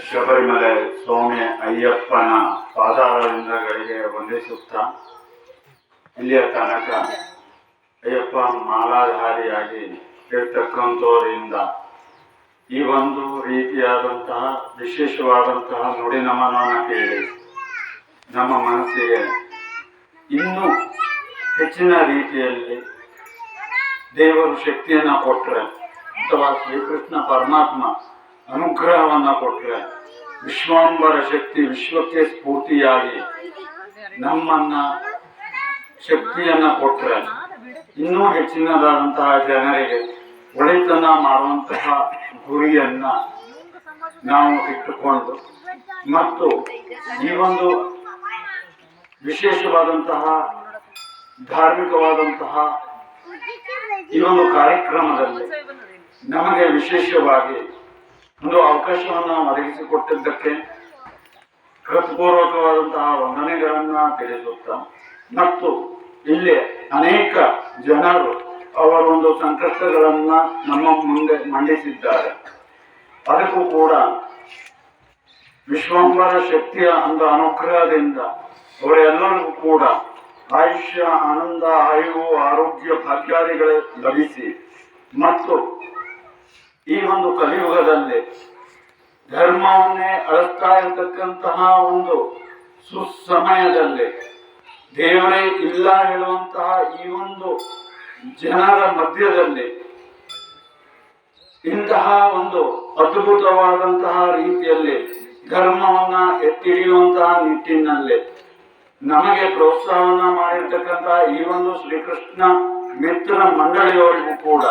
ಶಬರಿಮಲೆ ಸ್ವಾಮಿ ಅಯ್ಯಪ್ಪನ ಪಾದಾರವಿಂದಗಳಿಗೆ ವಂದಿಸುತ್ತಾ ಇಲ್ಲಿಯ ತನಕ ಅಯ್ಯಪ್ಪ ಮಾಲಾಧಾರಿಯಾಗಿ ಇರ್ತಕ್ಕಂಥವರಿಂದ ಈ ಒಂದು ರೀತಿಯಾದಂತಹ ವಿಶೇಷವಾದಂತಹ ನುಡಿ ನಮನವನ್ನು ಕೇಳಿ ನಮ್ಮ ಮನಸ್ಸಿಗೆ ಇನ್ನೂ ಹೆಚ್ಚಿನ ರೀತಿಯಲ್ಲಿ ದೇವರು ಶಕ್ತಿಯನ್ನು ಕೊಟ್ಟರೆ ಅಥವಾ ಶ್ರೀಕೃಷ್ಣ ಪರಮಾತ್ಮ ಅನುಗ್ರಹವನ್ನು ಕೊಟ್ಟರೆ ವಿಶ್ವಾಂಬರ ಶಕ್ತಿ ವಿಶ್ವಕ್ಕೆ ಸ್ಫೂರ್ತಿಯಾಗಿ ನಮ್ಮನ್ನ ಶಕ್ತಿಯನ್ನು ಕೊಟ್ಟರೆ ಇನ್ನೂ ಹೆಚ್ಚಿನದಾದಂತಹ ಜನರಿಗೆ ಒಳಿತನ ಮಾಡುವಂತಹ ಗುರಿಯನ್ನ ನಾವು ಇಟ್ಟುಕೊಂಡು ಮತ್ತು ಈ ಒಂದು ವಿಶೇಷವಾದಂತಹ ಧಾರ್ಮಿಕವಾದಂತಹ ಈ ಒಂದು ಕಾರ್ಯಕ್ರಮದಲ್ಲಿ ನಮಗೆ ವಿಶೇಷವಾಗಿ ಒಂದು ಅವಕಾಶವನ್ನು ಒದಗಿಸಿಕೊಟ್ಟಿದ್ದಕ್ಕೆ ಹೃತ್ಪೂರ್ವಕವಾದಂತಹ ವಂದನೆಗಳನ್ನ ತಿಳಿಸುತ್ತಾ ಮತ್ತು ಇಲ್ಲಿ ಅನೇಕ ಜನರು ಅವರ ಒಂದು ಸಂಕಷ್ಟಗಳನ್ನ ನಮ್ಮ ಮುಂದೆ ಮಂಡಿಸಿದ್ದಾರೆ. ಅದಕ್ಕೂ ಕೂಡ ವಿಶ್ವಾಂಬರ ಶಕ್ತಿಯ ಒಂದು ಅನುಗ್ರಹದಿಂದ ಅವರೆಲ್ಲರಿಗೂ ಕೂಡ ಆಯುಷ್ಯ ಆನಂದ ಆಯುವು ಆರೋಗ್ಯ ಭಾಗ್ಯಾದಿಗಳು ಲಭಿಸಿ ಮತ್ತು ಈ ಒಂದು ಕಲಿಯುಗದಲ್ಲಿ ಧರ್ಮವನ್ನೇ ಅಳಿಸ್ತಾ ಇರತಕ್ಕಂತಹ ಒಂದು ಸುಸಮಯದಲ್ಲಿ ದೇವರೇ ಇಲ್ಲ ಹೇಳುವಂತಹ ಈ ಒಂದು ಜನರ ಮಧ್ಯದಲ್ಲಿ ಇಂತಹ ಒಂದು ಅದ್ಭುತವಾದಂತಹ ರೀತಿಯಲ್ಲಿ ಧರ್ಮವನ್ನ ಎತ್ತಿ ಹಿಡಿಯುವಂತಹ ನಿಟ್ಟಿನಲ್ಲಿ ನಮಗೆ ಪ್ರೋತ್ಸಾಹವನ್ನ ಮಾಡಿರ್ತಕ್ಕಂತಹ ಈ ಒಂದು ಶ್ರೀಕೃಷ್ಣ ಮಿತ್ರ ಮಂಡಳಿಯವರಿಗೂ ಕೂಡ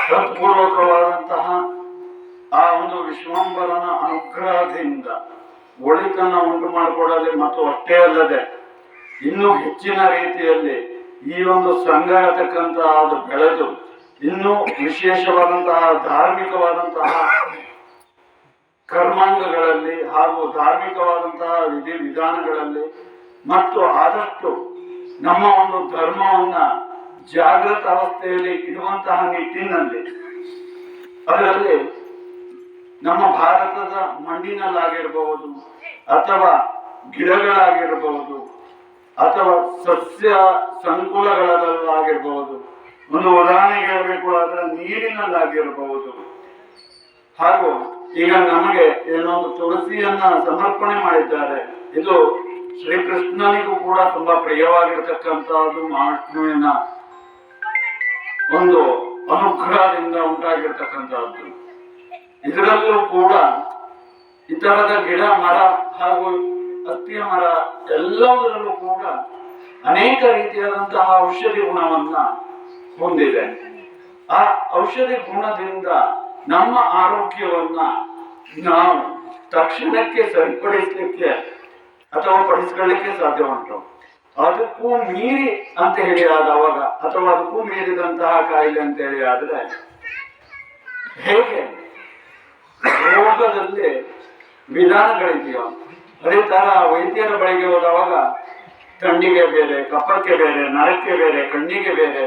ಹೃತ್ಪೂರ್ವಕವಾದಂತಹ ಆ ಒಂದು ವಿಶ್ವಾಂಬರನ ಅನುಗ್ರಹದಿಂದ ಒಳಿತನ ಉಂಟು ಮಾಡಿಕೊಡಲಿ ಮತ್ತು ಅಷ್ಟೇ ಅಲ್ಲದೆ ಇನ್ನೂ ಹೆಚ್ಚಿನ ರೀತಿಯಲ್ಲಿ ಈ ಒಂದು ಸಂಘ ಇರತಕ್ಕಂತಹ ಅದು ಬೆಳೆದು ಇನ್ನೂ ವಿಶೇಷವಾದಂತಹ ಧಾರ್ಮಿಕವಾದಂತಹ ಕರ್ಮಾಂಗಗಳಲ್ಲಿ ಹಾಗೂ ಧಾರ್ಮಿಕವಾದಂತಹ ವಿಧಾನಗಳಲ್ಲಿ ಮತ್ತು ಆದಷ್ಟು ನಮ್ಮ ಒಂದು ಧರ್ಮವನ್ನ ಜಾಗೃತ ಅವಸ್ಥೆಯಲ್ಲಿ ಇಡುವಂತಹ ನಿಟ್ಟಿನಲ್ಲಿ ಅದರಲ್ಲಿ ನಮ್ಮ ಭಾರತದ ಮಣ್ಣಿನಲ್ಲಾಗಿರಬಹುದು ಅಥವಾ ಗಿಡಗಳಾಗಿರಬಹುದು ಅಥವಾ ಸಸ್ಯ ಸಂಕುಲಗಳಲ್ಲಾಗಿರಬಹುದು, ಒಂದು ಉದಾಹರಣೆ ಹೇಳಬೇಕು ಅದರ ನೀರಿನಲ್ಲಾಗಿರಬಹುದು. ಹಾಗೂ ಈಗ ನಮಗೆ ಏನೊಂದು ತುಳಸಿಯನ್ನ ಸಮರ್ಪಣೆ ಮಾಡಿದ್ದಾರೆ. ಇದು ಶ್ರೀಕೃಷ್ಣನಿಗೂ ಕೂಡ ತುಂಬಾ ಪ್ರಿಯವಾಗಿರ್ತಕ್ಕಂಥದ್ದು ಮಹಾವಿಷ್ಣುವಿನ ಒಂದು ಅನುಗ್ರಹದಿಂದ ಉಂಟಾಗಿರ್ತಕ್ಕಂಥದ್ದು. ಇದರಲ್ಲೂ ಕೂಡ ಇತರದ ಗಿಡ ಮರ ಹಾಗೂ ಹತ್ತಿಯ ಮರ ಎಲ್ಲದರಲ್ಲೂ ಕೂಡ ಅನೇಕ ರೀತಿಯಾದಂತಹ ಔಷಧಿ ಗುಣವನ್ನ ಹೊಂದಿದೆ. ಆ ಔಷಧಿ ಗುಣದಿಂದ ನಮ್ಮ ಆರೋಗ್ಯವನ್ನ ನಾವು ತಕ್ಷಣಕ್ಕೆ ಸರಿಪಡಿಸಲಿಕ್ಕೆ ಅಥವಾ ಪಡಿಸ್ಕೊಳ್ಳಿಕ್ಕೆ ಸಾಧ್ಯ ಉಂಟು. ಅದಕ್ಕೂ ಮೀರಿ ಅಂತ ಹೇಳಿ ಆದವಾಗ ಅಥವಾ ಅದಕ್ಕೂ ಮೀರಿದಂತಹ ಕಾಯಿಲೆ ಅಂತ ಹೇಳಿ ಆದ್ರೆ ಹೇಗೆ ರೋಗದಲ್ಲಿ ವಿಧಾನಗಳಿದೆಯೋ ಅದೇ ತರ ವೈದ್ಯರ ಬಳಿಗೆ ಹೋದವಾಗ ಕಣ್ಣಿಗೆ ಬೇರೆ, ಕಫಕ್ಕೆ ಬೇರೆ, ನರಕ್ಕೆ ಬೇರೆ, ಕಣ್ಣಿಗೆ ಬೇರೆ,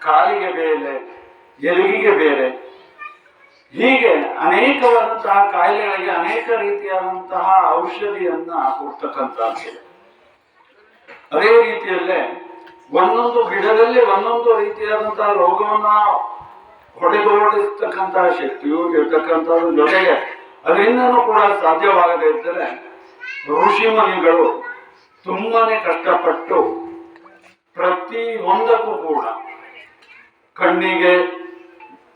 ಕಾಲಿಗೆ ಬೇರೆ, ಎಲುಗಿಗೆ ಬೇರೆ, ಹೀಗೆ ಅನೇಕವಾದಂತಹ ಕಾಯಿಲೆಗಳಿಗೆ ಅನೇಕ ರೀತಿಯಾದಂತಹ ಔಷಧಿಯನ್ನ ಕೊಡ್ತಕ್ಕಂಥದ್ದು. ಅದೇ ರೀತಿಯಲ್ಲೇ ಒಂದೊಂದು ಗಿಡದಲ್ಲಿ ಒಂದೊಂದು ರೀತಿಯಾದಂತಹ ರೋಗವನ್ನ ಹೊಡೆದೋಡಿಸ್ತಕ್ಕಂತಹ ಶಕ್ತಿಯು ಇರ್ತಕ್ಕಂಥದ್ರ ಜೊತೆಗೆ ಅದರಿಂದನೂ ಕೂಡ ಸಾಧ್ಯವಾಗದೇ ಇದ್ದರೆ ಋಷಿಮುನಿಗಳು ತುಂಬಾನೇ ಕಷ್ಟಪಟ್ಟು ಪ್ರತಿ ಒಂದಕ್ಕೂ ಕೂಡ ಕಣ್ಣಿಗೆ,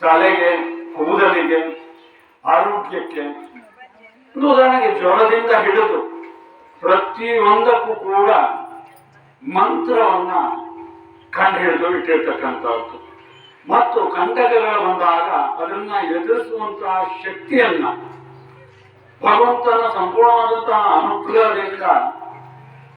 ತಲೆಗೆ, ಕೂದಲಿಗೆ, ಆರೋಗ್ಯಕ್ಕೆ, ಉದಾಹರಣೆಗೆ ಜ್ವರದಿಂದ ಹಿಡಿದು ಪ್ರತಿ ಒಂದಕ್ಕೂ ಕೂಡ ಮಂತ್ರವನ್ನ ಕಂಡು ಹಿಡಿದು ಇಟ್ಟಿರ್ತಕ್ಕಂಥದ್ದು ಮತ್ತು ಕಂಟಕಗಳು ಬಂದಾಗ ಅದನ್ನ ಎದುರಿಸುವಂತಹ ಶಕ್ತಿಯನ್ನ ಭಗವಂತನ ಸಂಪೂರ್ಣವಾದಂತಹ ಅನುಗ್ರಹದಿಂದ